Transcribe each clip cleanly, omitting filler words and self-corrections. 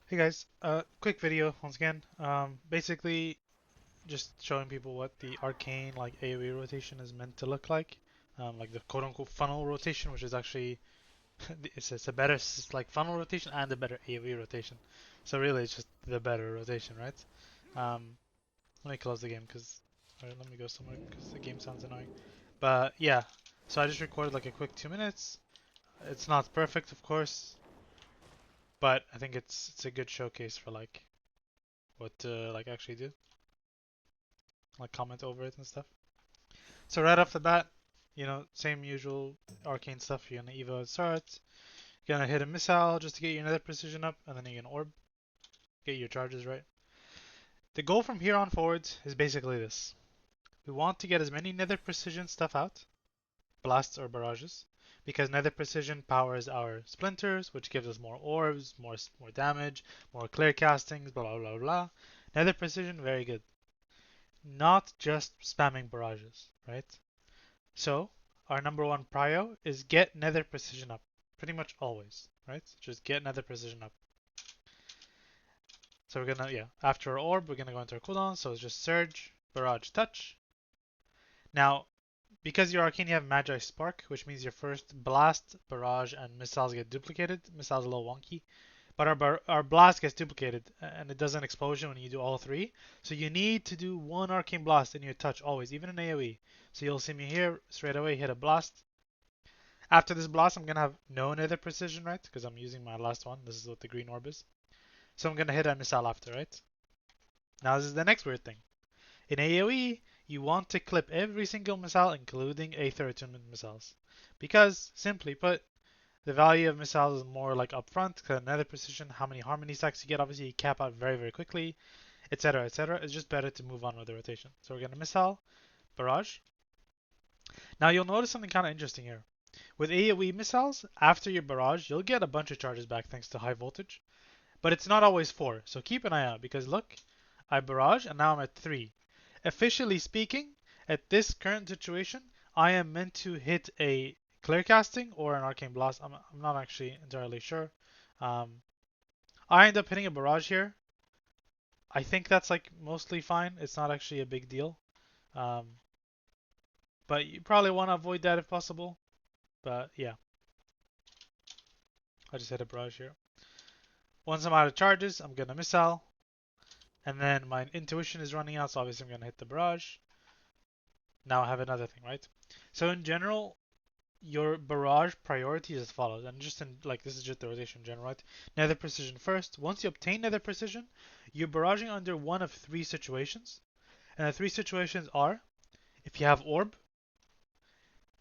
Hey guys, quick video once again. Basically, just showing people what the arcane like AoE rotation is meant to look like the quote-unquote funnel rotation, which is actually it's a better like funnel rotation and a better AoE rotation. So really, it's just the better rotation, right? Let me close the game because let me go somewhere because the game sounds annoying. But yeah, so I just recorded like a quick 2 minutes. It's not perfect, of course, but I think it's a good showcase for like what to like actually do. Like comment over it and stuff. So right off the bat, same usual arcane stuff. You're gonna evo at start. You're gonna hit a missile just to get your nether precision up, and then you're gonna orb, get your charges right. The goal from here on forwards is basically this. We want to get as many nether precision stuff out, blasts or barrages, because nether precision powers our splinters, which gives us more orbs, more damage, more clear castings, blah blah blah blah. Nether precision, very good. Not just spamming barrages, right? So our number one prio is get nether precision up. Pretty much always, right? Just get nether precision up. So we're gonna, yeah, after our orb, we're gonna go into our cooldown. So it's just surge, barrage, touch. Now, because you're arcane, you have Magi Spark, which means your first blast, barrage, and missiles get duplicated. Missiles a little wonky, but our blast gets duplicated, and it does an explosion when you do all three. So you need to do one arcane blast in your touch always, even in AoE. So you'll see me here straight away hit a blast. After this blast, I'm gonna have no nether precision, right? Because I'm using my last one. This is what the green orb is. So I'm gonna hit a missile after, right? Now this is the next weird thing. In AoE, you want to clip every single missile, including Aether Attunement missiles. Because, simply put, the value of missiles is more like upfront, because nether precision, how many harmony stacks you get, obviously you cap out very, very quickly, etc., etc. It's just better to move on with the rotation. So we're gonna missile, barrage. Now you'll notice something kind of interesting here. With AoE missiles, after your barrage, you'll get a bunch of charges back thanks to high voltage. But it's not always 4, so keep an eye out because look, I barrage and now I'm at 3. Officially speaking, at this current situation, I am meant to hit a clear casting or an arcane blast. I'm not actually entirely sure. Um, I end up hitting a barrage here. I think that's like mostly fine. It's not actually a big deal. Um, but you probably want to avoid that if possible. But yeah, I just hit a barrage here. Once I'm out of charges, I'm gonna missile. And then my intuition is running out, so obviously I'm gonna hit the barrage. Now I have another thing, right? So in general, your barrage priority is as follows, and just in like this is just the rotation in general, right? Nether precision first. Once you obtain nether precision, you're barraging under one of three situations, and the three situations are if you have orb,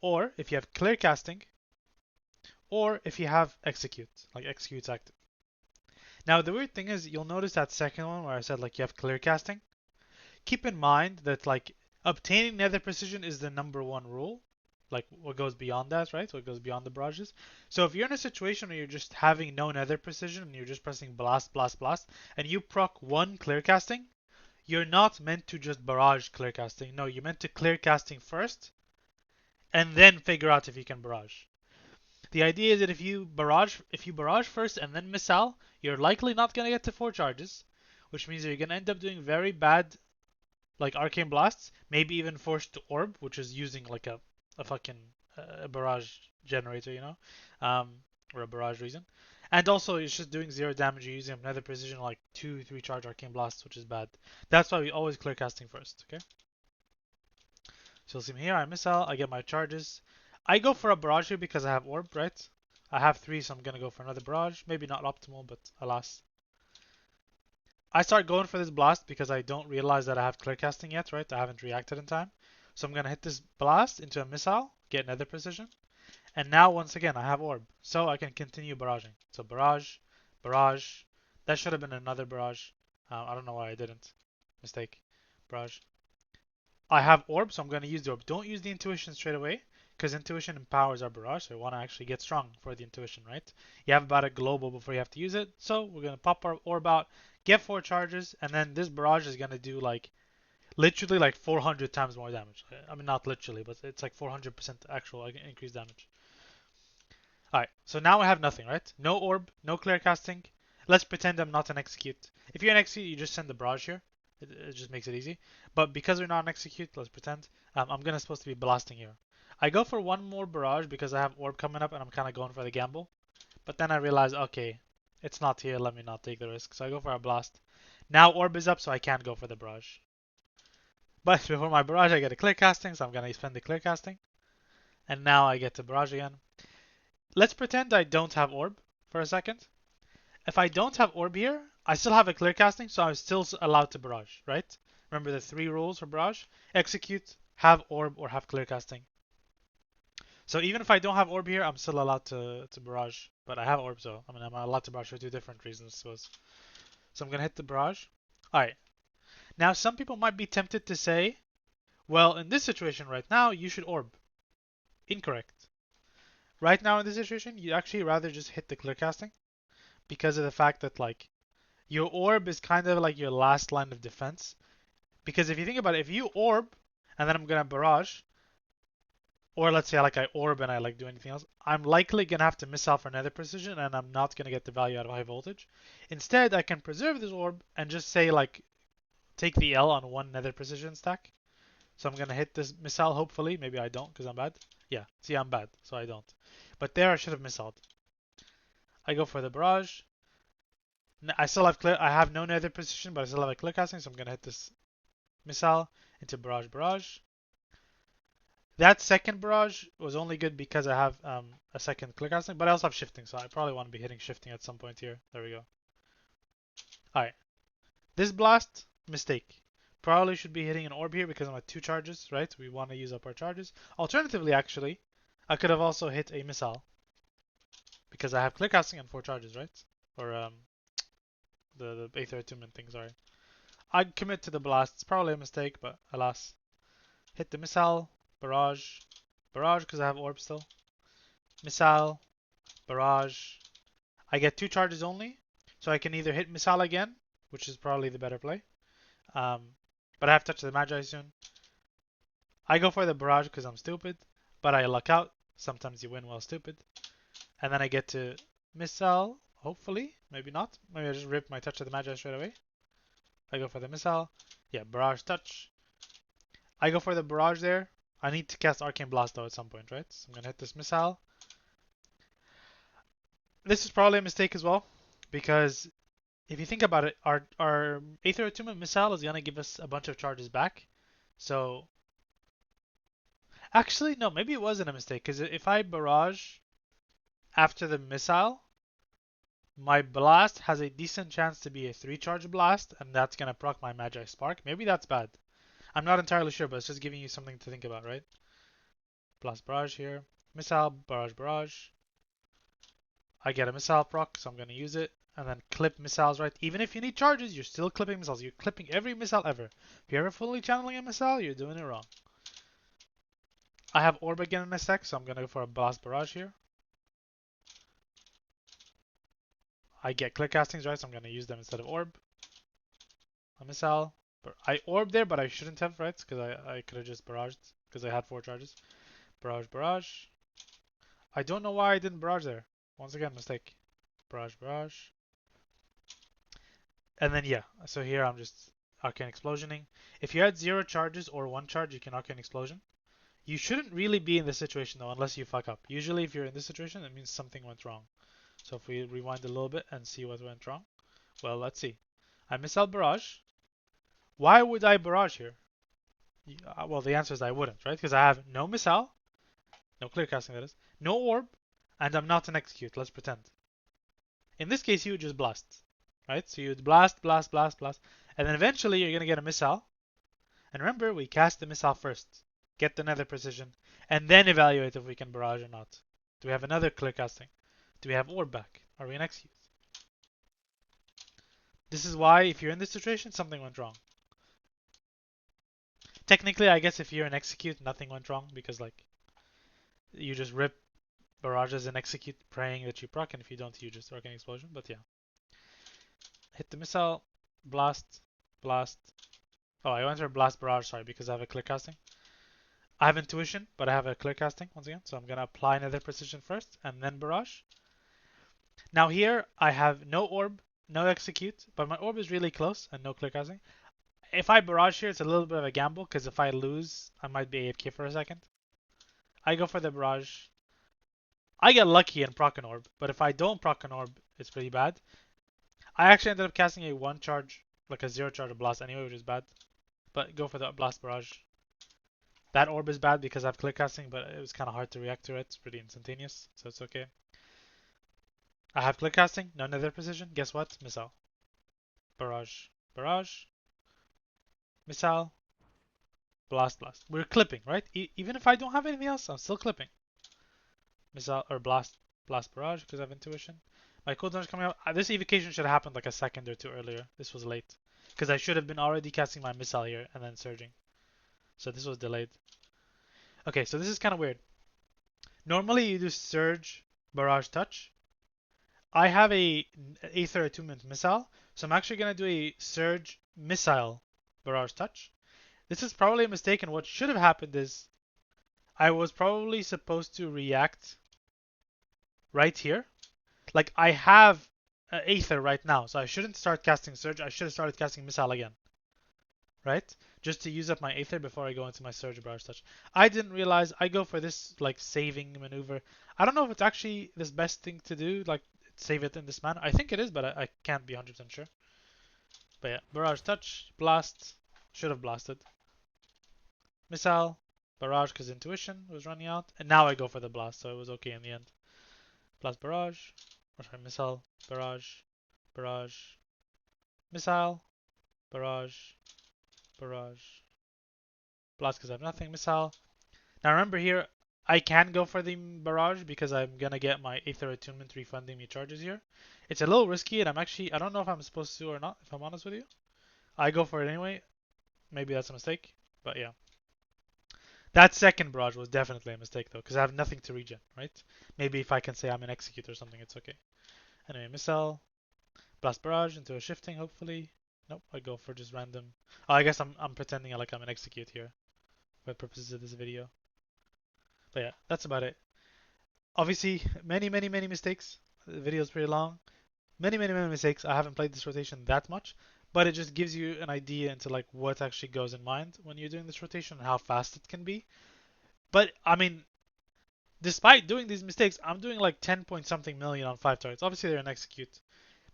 or if you have clear casting, or if you have execute, like execute's active. Now the weird thing is, you'll notice that second one where I said like you have clear casting. Keep in mind that like obtaining nether precision is the number one rule. Like what goes beyond that, right? What goes beyond the barrages. So if you're in a situation where you're just having no nether precision and you're just pressing blast, blast, blast, and you proc one clear casting, you're not meant to just barrage clear casting. No, you're meant to clear casting first and then figure out if you can barrage. The idea is that if you barrage first and then missile, you're likely not gonna get to 4 charges, which means that you're gonna end up doing very bad like arcane blasts, maybe even forced to orb, which is using like a fucking barrage generator, um, or a barrage reason. And also, it's just doing 0 damage. You're using another precision like 2, 3 charge arcane blasts, which is bad. That's why we always clear casting first. Okay. So you'll see me here. I missile. I get my charges. I go for a barrage here because I have orb, right? I have 3, so I'm gonna go for another barrage. Maybe not optimal, but alas. I start going for this blast because I don't realize that I have clear casting yet, right? I haven't reacted in time. So I'm going to hit this blast into a missile, get nether precision. And now, once again, I have orb. So I can continue barraging. So barrage, barrage. That should have been another barrage. I don't know why I didn't. Mistake. Barrage. I have orb, so I'm going to use the orb. Don't use the intuition straight away, because intuition empowers our barrage, so we want to actually get strong for the intuition, right? You have about a global before you have to use it, so we're going to pop our orb out, get 4 charges, and then this barrage is going to do like literally like 400 times more damage. I mean, not literally, but it's like 400% actual like, increased damage. Alright, so now I have nothing, right? No orb, no clear casting. Let's pretend I'm not an execute. If you're an execute, you just send the barrage here. It just makes it easy. But because we're not an execute, let's pretend I'm gonna supposed to be blasting here. I go for one more barrage because I have orb coming up and I'm kind of going for the gamble. But then I realize, okay, it's not here. Let me not take the risk. So I go for a blast. Now orb is up, so I can't go for the barrage. But before my barrage, I get a clear casting, so I'm gonna spend the clear casting. And now I get to barrage again. Let's pretend I don't have orb for a second. If I don't have orb here, I still have a clear casting, so I'm still allowed to barrage, right? Remember the 3 rules for barrage? Execute, have orb, or have clear casting. So even if I don't have orb here, I'm still allowed to barrage. But I have orb, so I mean I'm allowed to barrage for 2 different reasons, I suppose. So I'm gonna hit the barrage. Alright. Now some people might be tempted to say, well, in this situation right now, you should orb. Incorrect. Right now in this situation, you'd actually rather just hit the clear casting because of the fact that like your orb is kind of like your last line of defense. Because if you think about it, if you orb and then I'm gonna barrage, or let's say like I orb and I like do anything else, I'm likely gonna have to miss out for nether precision and I'm not gonna get the value out of high voltage. Instead, I can preserve this orb and just say like take the L on one nether precision stack. So I'm gonna hit this missile hopefully. Maybe I don't because I'm bad. Yeah, see I'm bad, so I don't. But there I should have missiled. I go for the barrage. I still have clear. I have no nether precision, but I still have a clear casting, so I'm gonna hit this missile into barrage barrage. That second barrage was only good because I have a second clear casting, but I also have shifting, so I probably want to be hitting shifting at some point here. There we go. Alright. This blast, mistake. Probably should be hitting an orb here because I'm at 2 charges, right? We want to use up our charges. Alternatively, actually, I could have also hit a missile because I have clear casting and 4 charges, right? Or the Aether Attunement thing, sorry. I'd commit to the blast. It's probably a mistake, but alas. Hit the missile, barrage, barrage because I have orb still. Missile, barrage. I get 2 charges only, so I can either hit missile again, which is probably the better play. But I have touch the Magi soon. I go for the barrage because I'm stupid, but I luck out. Sometimes you win while stupid. And then I get to missile, hopefully. Maybe not. Maybe I just rip my touch of the Magi straight away. I go for the missile. Yeah, barrage touch. I go for the barrage there. I need to cast Arcane Blast though at some point, right? So I'm going to hit this missile. This is probably a mistake as well, because if you think about it, our Aether Attunement missile is going to give us a bunch of charges back. So, actually, no, maybe it wasn't a mistake, because if I barrage after the missile, my blast has a decent chance to be a 3 charge blast, and that's going to proc my Magi Spark. Maybe that's bad. I'm not entirely sure, but it's just giving you something to think about, right? Blast barrage here. Missile, barrage, barrage. I get a missile proc, so I'm going to use it. And then clip missiles, right? Even if you need charges, you're still clipping missiles. You're clipping every missile ever. If you're ever fully channeling a missile, you're doing it wrong. I have orb again in my stack, so I'm going to go for a blast barrage here. I get clear castings, right? So I'm going to use them instead of orb. A missile. I orb there, but I shouldn't have, right? Because I could have just barraged because I had 4 charges. Barrage, barrage. I don't know why I didn't barrage there. Once again, mistake. Barrage, barrage. And then, yeah. So here I'm just Arcane Explosioning. If you had 0 charges or 1 charge, you can Arcane Explosion. You shouldn't really be in this situation, though, unless you fuck up. Usually, if you're in this situation, it means something went wrong. So if we rewind a little bit and see what went wrong. Well, let's see. I missile barrage. Why would I barrage here? Well, the answer is I wouldn't, right? Because I have no missile. No clear casting, that is. No orb. And I'm not an execute. Let's pretend. In this case, you would just blast. Right? So you would blast, blast, blast, blast. And then eventually, you're going to get a missile. And remember, we cast the missile first. Get the nether precision. And then evaluate if we can barrage or not. Do we have another clear casting? Do we have orb back? Are we an execute? This is why, if you're in this situation, something went wrong. Technically, I guess if you're an execute, nothing went wrong. Because, like, you just rip barrages and execute praying that you proc, and if you don't, you just Arcane Explosion. But yeah. Hit the missile, blast, blast. Oh, I went for blast barrage, sorry, because I have a clear casting. I have intuition, but I have a clear casting once again, so I'm gonna apply nether precision first and then barrage. Now here I have no orb, no execute, but my orb is really close and no clear casting. If I barrage here, it's a little bit of a gamble because if I lose, I might be AFK for a second. I go for the barrage. I get lucky and proc an orb, but if I don't proc an orb, it's pretty bad. I actually ended up casting a 1 charge, like a 0 charge blast anyway, which is bad. But go for the blast barrage. That orb is bad because I have clear casting, but it was kind of hard to react to it. It's pretty instantaneous, so it's okay. I have clear casting, no nether precision. Guess what? Missile. Barrage. Barrage. Missile. Blast, blast. We're clipping, right? Even if I don't have anything else, I'm still clipping. Missile or blast, blast barrage because I have intuition. My cooldown is coming out. This evocation should have happened like a second or two earlier. This was late because I should have been already casting my missile here and then surging. So this was delayed. Okay, so this is kind of weird. Normally you do surge, barrage, touch. I have a Aether Attunement missile, so I'm actually gonna do a surge, missile, barrage, touch. This is probably a mistake, and what should have happened is I was probably supposed to react right here. Like I have Aether right now, so I shouldn't start casting Surge. I should have started casting Missile again, right? Just to use up my Aether before I go into my Surge Barrage Touch. I didn't realize I go for this like saving maneuver. I don't know if it's actually this best thing to do, like save it in this manner. I think it is, but I can't be 100% sure. But yeah, Barrage Touch, Blast, should have blasted. Missile, Barrage because Intuition was running out, and now I go for the Blast, so it was okay in the end. Blast Barrage, or sorry, Missile, Barrage, Barrage, Missile, Barrage, Barrage, Blast because I have nothing, Missile. Now remember here, I can go for the Barrage because I'm gonna get my Aether Attunement refunding me charges here. It's a little risky and I don't know if I'm supposed to or not, if I'm honest with you. I go for it anyway. Maybe that's a mistake, but yeah. That second barrage was definitely a mistake though, because I have nothing to regen, right? Maybe if I can say I'm an execute or something, it's okay. Anyway, missile, blast barrage into a shifting, hopefully. Nope, I go for just random. Oh, I guess I'm pretending like I'm an execute here for the purposes of this video. But yeah, that's about it. Obviously, many mistakes. The video is pretty long. Many mistakes. I haven't played this rotation that much, but it just gives you an idea into like what actually goes in mind when you're doing this rotation and how fast it can be. But I mean, despite doing these mistakes, I'm doing like 10 point something million on 5 targets. Obviously, they're an execute,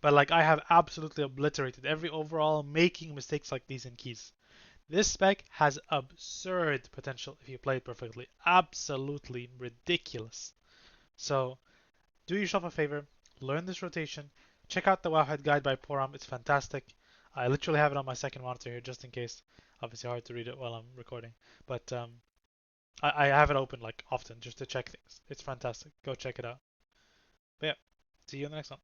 but like I have absolutely obliterated every overall making mistakes like these in keys. This spec has absurd potential if you play it perfectly. Absolutely ridiculous. So do yourself a favor, learn this rotation, check out the Wowhead guide by Poram. It's fantastic. I literally have it on my second monitor here just in case. Obviously hard to read it while I'm recording, but I have it open like often just to check things. It's fantastic. Go check it out. But yeah, see you in the next one.